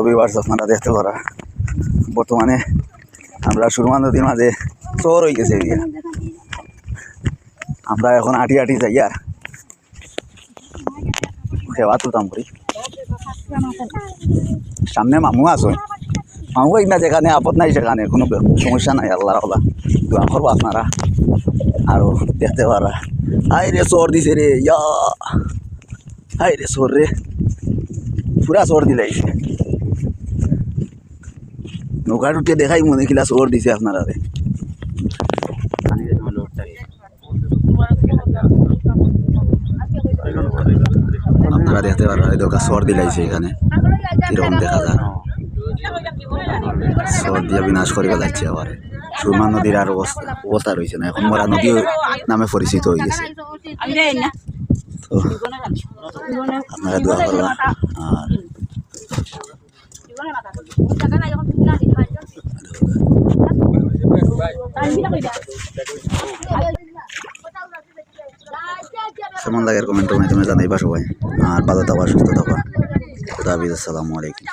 Viewers আপনারা দেখতে পারা বর্তমানে আমরা সুরমা নদীর মাঝে চর হয়ে গেছে এরিয়া। আমরা এখন আটি আটি যাই আর সেবা তুলতাম করি। সামনে মামু আছে, মামু এই না যেখানে আপদ নাই সেখানে কোনো সমস্যা নাই। আল্লাহ আল্লাহ দোয়া করবো আপনারা আরো দেখতে পারা। হাই রে চর দিছে রে, ইয়া হাই রে চর রে, পুরা চর দিলাইছে। নৌকা টুটে দেখাই মনে কিলা চর দিছে আপনারা রে। আপনারা দেখতে পারেন এই দোকান চর দিলাইছে এখানে কিরকম দেখা যায়। চর দিয়ে বিনাশ করে ফেলাচ্ছে আবার। সুরমা নদীর আর অবস্থা রয়েছে না, এখন মরা নদী নামে পরিচিত হয়ে গেছে। তো আপনারা দোয়া করবা। আর কেমন লাগে কমেন্টের মাধ্যমে জানাইবা সবাই। আর ভালো থাকবা, সুস্থ থাকবা। খুদা হাফেজ, আসসালামু আলাইকুম।